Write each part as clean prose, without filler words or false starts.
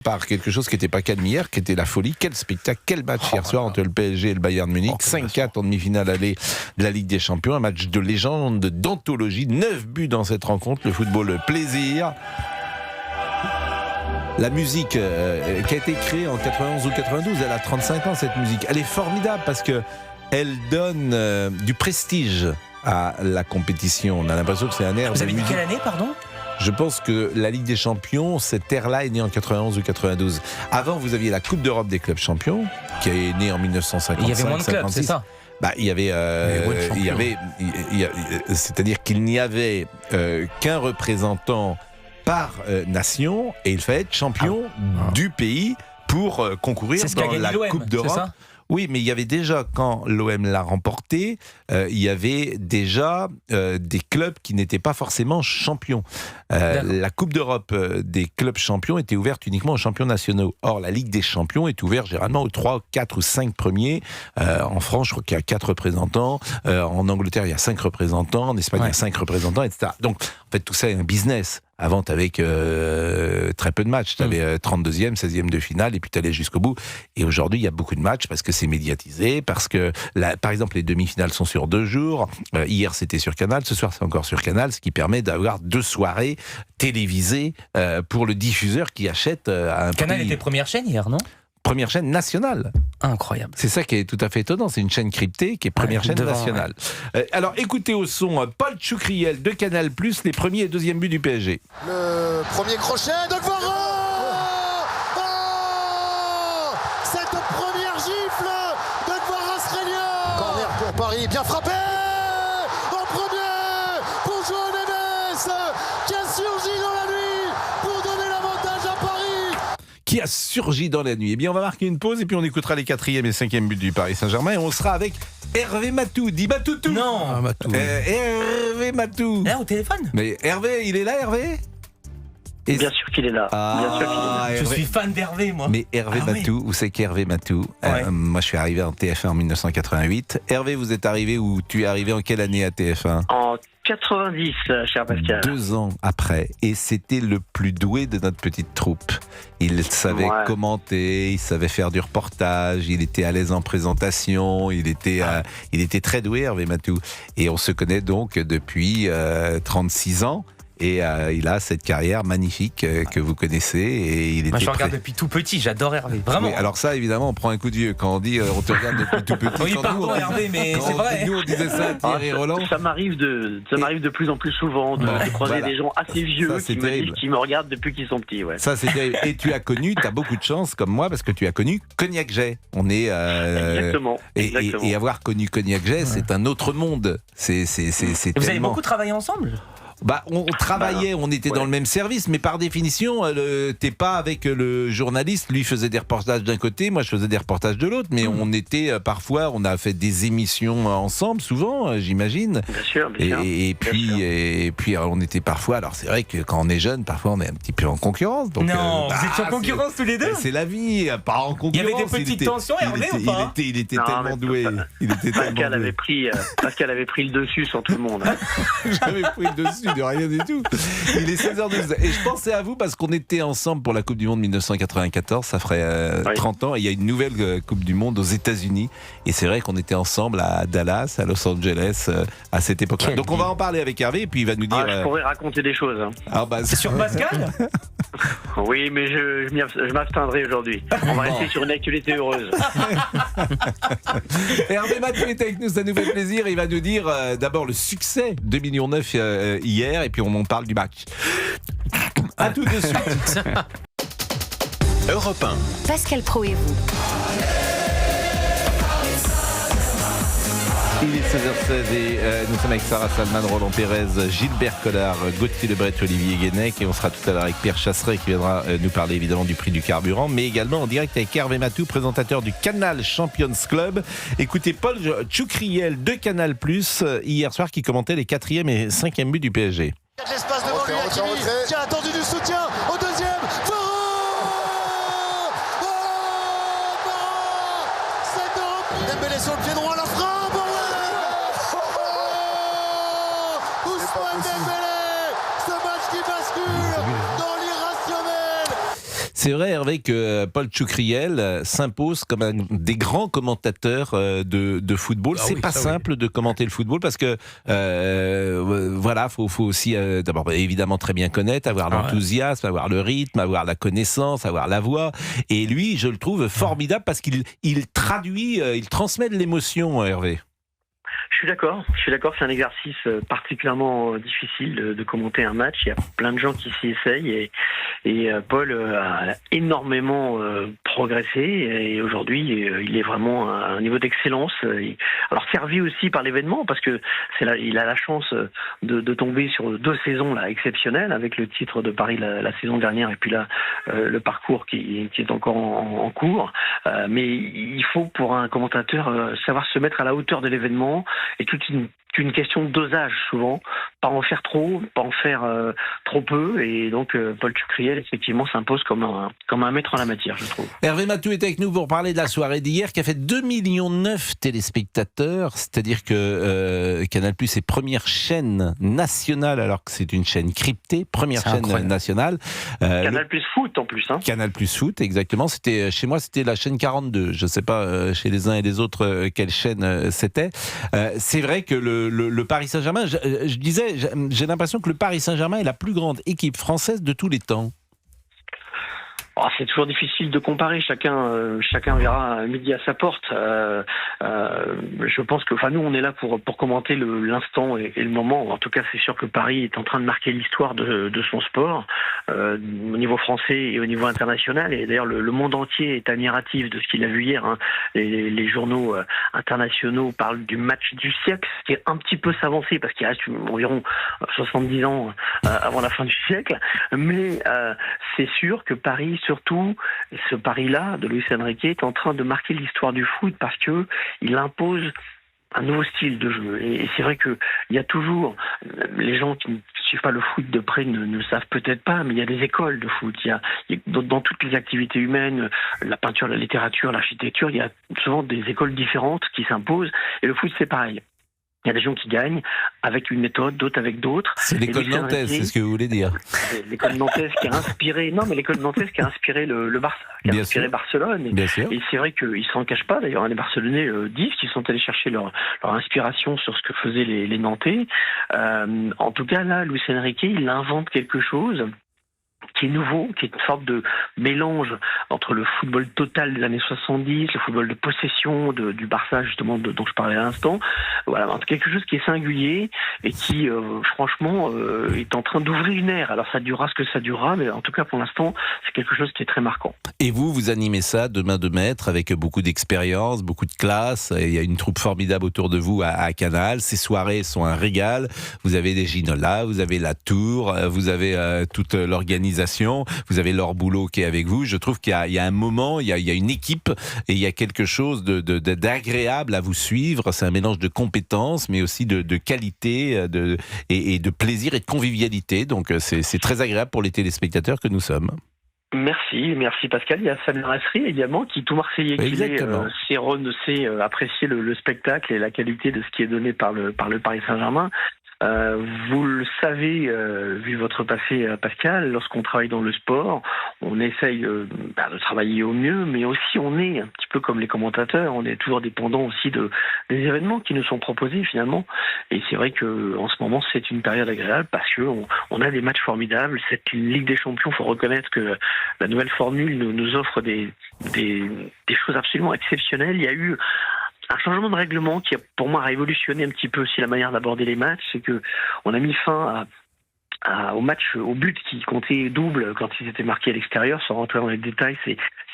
Par quelque chose qui n'était pas calme hier, qui était la folie. Quel spectacle, quel match hier soir entre le PSG et le Bayern Munich. 5-4 en demi-finale aller de la Ligue des Champions. Un match de légende, d'anthologie. 9 buts dans cette rencontre. Le football plaisir. La musique qui a été créée en 91 ou 92, elle a 35 ans cette musique. Elle est formidable parce que elle donne du prestige à la compétition. On a l'impression que c'est un air. Vous avez dit quelle année, pardon ? Je pense que la Ligue des Champions, cette ère-là est née en 91 ou 92. Avant, vous aviez la Coupe d'Europe des clubs champions, qui est née en 1955. Il y avait moins de clubs, c'est ça ? C'est-à-dire qu'il n'y avait qu'un représentant par nation, et il fallait être champion du pays pour concourir dans la Coupe d'Europe. Oui, mais il y avait déjà, quand l'OM l'a remporté, il y avait déjà des clubs qui n'étaient pas forcément champions. La Coupe d'Europe des clubs champions était ouverte uniquement aux champions nationaux. Or, la Ligue des champions est ouverte généralement aux 3, 4 ou 5 premiers. En France, je crois qu'il y a 4 représentants. En Angleterre, il y a 5 représentants. En Espagne, il y a 5 représentants, etc. Donc, en fait, tout ça est un business. Avant, tu avais très peu de matchs. Tu avais 32e, 16e de finale, et puis tu allais jusqu'au bout. Et aujourd'hui, il y a beaucoup de matchs parce que c'est médiatisé, parce que, par exemple, les demi-finales sont sur 2 jours. Hier, c'était sur Canal. Ce soir, c'est encore sur Canal, ce qui permet d'avoir 2 soirées télévisées pour le diffuseur qui achète à un Canal prix... était première chaîne hier, non ? Première chaîne nationale. Incroyable. C'est ça qui est tout à fait étonnant. C'est une chaîne cryptée qui est première chaîne nationale. Alors écoutez au son Paul Tchoukriel de Canal+, les premiers et deuxièmes buts du PSG. Le premier crochet de Gvara. Cette première gifle de Gvara. Corner pour Paris, bien frappé. En premier pour João Neves qui a surgi dans la nuit pour donner l'avantage à Paris. Qui a surgi dans la nuit. Eh bien, on va marquer une pause et puis on écoutera les 4e et 5e buts du Paris Saint-Germain et on sera avec Hervé Matou. Dis Matoutou. Non. Hervé Matou. Là, au téléphone ? Mais Hervé, il est là, Hervé ? Bien sûr qu'il est là. Bien sûr qu'il est là. Je suis fan d'Hervé, moi. Mais Hervé Matou, où c'est qu'Hervé Matou moi, je suis arrivé en TF1 en 1988. Hervé, vous êtes arrivé ou tu es arrivé en quelle année à TF1 ? En 90, cher Pascal. 2 ans après. Et c'était le plus doué de notre petite troupe. Il savait commenter, il savait faire du reportage, il était à l'aise en présentation, il était très doué, Hervé Matou. Et on se connaît donc depuis 36 ans. Et il a cette carrière magnifique que vous connaissez. Et il Moi, était je regarde depuis tout petit, j'adore Hervé, vraiment. Oui, alors ça, évidemment, on prend un coup de vieux quand on dit on te regarde depuis tout petit. Oui, quand pardon nous, Hervé, mais quand c'est vrai. Nous, on disait ça à Thierry Roland. Ça m'arrive de plus en plus souvent de croiser des gens assez vieux ça, qui me regardent depuis qu'ils sont petits. Ouais. Ça, c'est terrible. Et tu as beaucoup de chance, comme moi, parce que tu as connu Cognac Jay. On est Exactement. Et avoir connu Cognac Jay, c'est un autre monde. C'est Vous avez beaucoup travaillé ensemble ? On travaillait, on était dans le même service, mais par définition, t'es pas avec le journaliste. Lui faisait des reportages d'un côté, moi je faisais des reportages de l'autre, mais on était parfois, on a fait des émissions ensemble, souvent, j'imagine. Bien sûr. Et puis on était parfois, alors c'est vrai que quand on est jeune, parfois on est un petit peu en concurrence. Donc, non, vous étiez en concurrence tous les deux ? C'est la vie, pas en concurrence. Il y avait des petites tensions, Hervé, ou pas ? Il était tellement doué. Pascal avait pris le dessus sur tout le monde. J'avais pris le dessus de rien du tout. Il est 16h12 et je pensais à vous parce qu'on était ensemble pour la Coupe du Monde 1994, ça ferait 30 ans, et il y a une nouvelle Coupe du Monde aux États-Unis et c'est vrai qu'on était ensemble à Dallas, à Los Angeles à cette époque-là. Donc on va en parler avec Hervé et puis il va nous dire... je pourrais raconter des choses. C'est sur Pascal ? Oui, mais je m'abstiendrai aujourd'hui. On va rester sur une actualité heureuse. Hervé Matou est avec nous, ça nous fait plaisir. Il va nous dire d'abord le succès 2,9 millions hier et puis on parle du match. À tout de suite. Europe 1. Pascal Praud et vous. Il est 16h16 et nous sommes avec Sarah Salman, Roland Pérez, Gilbert Collard, Gauthier Lebret, Olivier Guénec et on sera tout à l'heure avec Pierre Chasseret qui viendra nous parler évidemment du prix du carburant, mais également en direct avec Hervé Matou, présentateur du Canal Champions Club. Écoutez Paul Tchoukriel de Canal+, hier soir qui commentait les 4e et 5e buts du PSG. Il y a de l'espace devant lui, Hakimi qui a attendu du soutien au deuxième. Dembélé sur le pied droit, la frappe. Ousmane Dembélé, ce match qui bascule dans l'irrationnel. C'est vrai, Hervé, que Paul Tchoukriel s'impose comme un des grands commentateurs de football. C'est pas simple de commenter le football parce que voilà, faut aussi d'abord évidemment très bien connaître, avoir l'enthousiasme, avoir le rythme, avoir la connaissance, avoir la voix. Et lui, je le trouve formidable parce qu'il traduit, il transmet de l'émotion, Hervé. Je suis d'accord, c'est un exercice particulièrement difficile de commenter un match. Il y a plein de gens qui s'y essayent et Paul a énormément progressé et aujourd'hui il est vraiment à un niveau d'excellence. Alors servi aussi par l'événement parce que il a la chance de tomber sur 2 saisons là exceptionnelles avec le titre de Paris la saison dernière et puis là le parcours qui est encore en cours. Mais il faut pour un commentateur savoir se mettre à la hauteur de l'événement. Et toute une question de dosage souvent, pas en faire trop, pas en faire trop peu, et donc Paul Tchoukriel effectivement s'impose comme un maître en la matière, je trouve. Hervé Matou est avec nous pour parler de la soirée d'hier qui a fait 2,9 millions de téléspectateurs, c'est-à-dire que Canal+ est première chaîne nationale alors que c'est une chaîne cryptée, première chaîne nationale. Canal+ Foot en plus. Canal+ Foot, exactement. Chez moi c'était la chaîne 42, je ne sais pas chez les uns et les autres quelle chaîne c'était. C'est vrai que le Paris Saint-Germain, je disais, j'ai l'impression que le Paris Saint-Germain est la plus grande équipe française de tous les temps. C'est toujours difficile de comparer, chacun verra midi à sa porte. Je pense que, nous on est là pour commenter l'instant et le moment. En tout cas, c'est sûr que Paris est en train de marquer l'histoire de son sport au niveau français et au niveau international. Et d'ailleurs, le monde entier est admiratif de ce qu'il a vu hier. Les journaux internationaux parlent du match du siècle, ce qui est un petit peu s'avancer parce qu'il reste environ 70 ans avant la fin du siècle. Mais c'est sûr que Paris, surtout, ce Paris-là de Luis Enrique est en train de marquer l'histoire du foot parce que il impose un nouveau style de jeu. Et c'est vrai que il y a toujours les gens qui ne suivent pas le foot de près ne savent peut-être pas, mais il y a des écoles de foot. Il y a dans toutes les activités humaines, la peinture, la littérature, l'architecture, il y a souvent des écoles différentes qui s'imposent. Et le foot, c'est pareil. Il y a des gens qui gagnent avec une méthode, d'autres avec d'autres. C'est l'école nantaise, c'est ce que vous voulez dire. L'école nantaise qui a inspiré, le Barça, qui a inspiré Barcelone. Et c'est vrai qu'ils s'en cachent pas. D'ailleurs, les Barcelonais disent qu'ils sont allés chercher leur inspiration sur ce que faisaient les Nantais. En tout cas, là, Luis Enrique, il invente quelque chose qui est nouveau, qui est une sorte de mélange entre le football total des années 70, le football de possession du Barça, justement, dont je parlais à l'instant. Voilà, quelque chose qui est singulier et qui, franchement, est en train d'ouvrir une ère. Alors, ça durera ce que ça durera, mais en tout cas, pour l'instant, c'est quelque chose qui est très marquant. Et vous animez ça de main de maître avec beaucoup d'expérience, beaucoup de classe. Il y a une troupe formidable autour de vous à Canal. Ces soirées sont un régal. Vous avez des Ginola, vous avez la Tour, vous avez toute l'organisation. Vous avez Laure Boulot qui est avec vous. Je trouve qu'il y a un moment, il y a une équipe et il y a quelque chose d'agréable à vous suivre. C'est un mélange de compétences, mais aussi de qualité et de plaisir et de convivialité. Donc c'est très agréable pour les téléspectateurs que nous sommes. Merci Pascal. Il y a Samir Nasri également, qui tout Marseillais qu'il est, sait apprécier le spectacle et la qualité de ce qui est donné par le Paris Saint-Germain. Vous le savez, vu votre passé, Pascal, lorsqu'on travaille dans le sport, on essaye de travailler au mieux, mais aussi on est un petit peu comme les commentateurs, on est toujours dépendant aussi des événements qui nous sont proposés finalement. Et c'est vrai que en ce moment, c'est une période agréable parce que on a des matchs formidables. Cette Ligue des Champions, faut reconnaître que la nouvelle formule nous offre des choses absolument exceptionnelles. Il y a eu un changement de règlement qui a pour moi révolutionné un petit peu aussi la manière d'aborder les matchs, c'est que on a mis fin au match, au but qui comptait double quand ils étaient marqués à l'extérieur, sans rentrer dans les détails,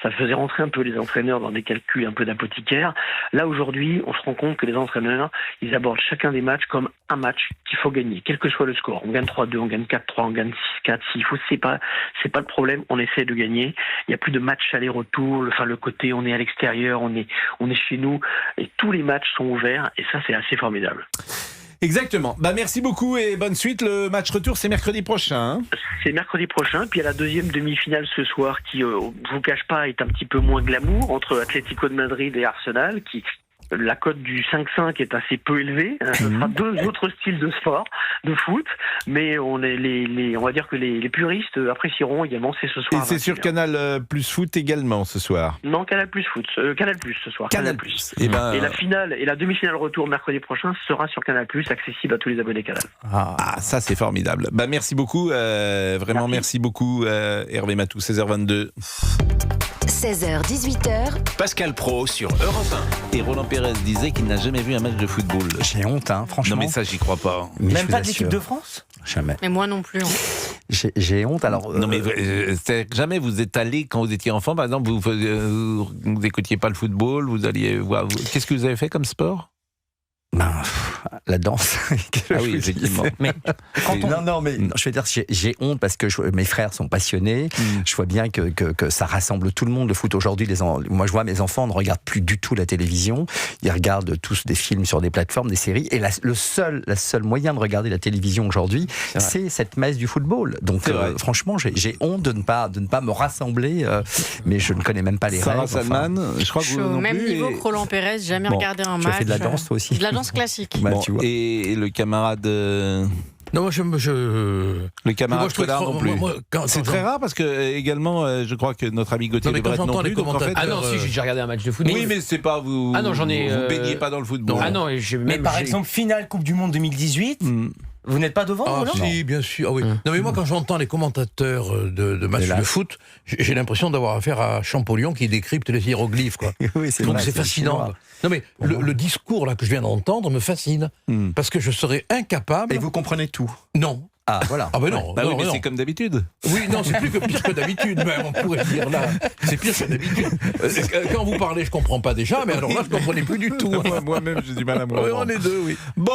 ça faisait rentrer un peu les entraîneurs dans des calculs un peu d'apothicaire. Là, aujourd'hui, on se rend compte que les entraîneurs, ils abordent chacun des matchs comme un match qu'il faut gagner, quel que soit le score. On gagne 3-2, on gagne 4-3, on gagne 6-4, c'est pas le problème, on essaie de gagner. Il n'y a plus de match aller-retour, le côté on est à l'extérieur, on est chez nous, et tous les matchs sont ouverts, et ça, c'est assez formidable. Exactement. Merci beaucoup et bonne suite. Le match retour, c'est mercredi prochain. C'est mercredi prochain. Puis il y a la deuxième demi-finale ce soir qui, je vous cache pas, est un petit peu moins glamour entre Atlético de Madrid et Arsenal, qui la cote du 5-5 est assez peu élevée. Ce sera 2 autres styles de sport, de foot, mais on va dire que les puristes apprécieront également. C'est ce soir. Et c'est sur Canal Plus Foot également ce soir. Non, Canal Plus Foot, Canal Plus ce soir. Canal Plus. Et la finale et la demi-finale retour mercredi prochain sera sur Canal Plus, accessible à tous les abonnés Canal. Ah, ça c'est formidable. Merci beaucoup, vraiment merci beaucoup Hervé Matou, 16h22. 16h-18h. Pascal Praud sur Europe 1. Et Roland Pérez disait qu'il n'a jamais vu un match de football. J'ai honte, franchement. Non mais ça j'y crois pas. Même pas de l'équipe de France ? Jamais. Mais moi non plus. J'ai honte. Alors. Non mais jamais vous êtes allé quand vous étiez enfant, par exemple, vous écoutiez pas le football, vous alliez voir. Qu'est-ce que vous avez fait comme sport ? La danse. Ah oui, effectivement. Mais je veux dire, j'ai honte parce que mes frères sont passionnés. Je vois bien que ça rassemble tout le monde, le foot aujourd'hui. Moi, je vois mes enfants ne regardent plus du tout la télévision. Ils regardent tous des films sur des plateformes, des séries. Et le seul moyen de regarder la télévision aujourd'hui, c'est cette messe du football. Donc, franchement, j'ai honte de ne pas me rassembler. Mais je ne connais même pas les règles. Sarah Salman, je crois que vous au même niveau que Roland Pérez, jamais regardé un match. Tu as fait de la danse toi aussi. De la danse classique. Tu vois. Et le camarade. Non, moi Le camarade Collard non plus. C'est très rare parce que également, je crois que notre ami Gauthier Lebret non plus. Donc, en fait, non, si j'ai regardé un match de foot. Oui, mais c'est pas vous. Ah non, j'en ai. Vous baignez pas dans le football. Ah non, mais par exemple, finale Coupe du Monde 2018. Vous n'êtes pas devant, Roland ? Si, bien sûr. Oui. Non, mais moi, quand j'entends les commentateurs de matchs de foot, j'ai l'impression d'avoir affaire à Champollion qui décrypte les hiéroglyphes, quoi. Oui, c'est donc vrai, c'est fascinant. Non, mais le discours là que je viens d'entendre me fascine parce que je serais incapable. Et vous comprenez tout ? Non. Ah, voilà. Ah ben non. Bah oui, mais c'est comme d'habitude. Oui, non, c'est pire que d'habitude, même, on pourrait dire là. C'est pire que d'habitude. Quand vous parlez, je comprends pas déjà, mais alors là, je comprenais plus du tout. Moi-même, j'ai du mal à me Oui, on est deux, oui. Bon.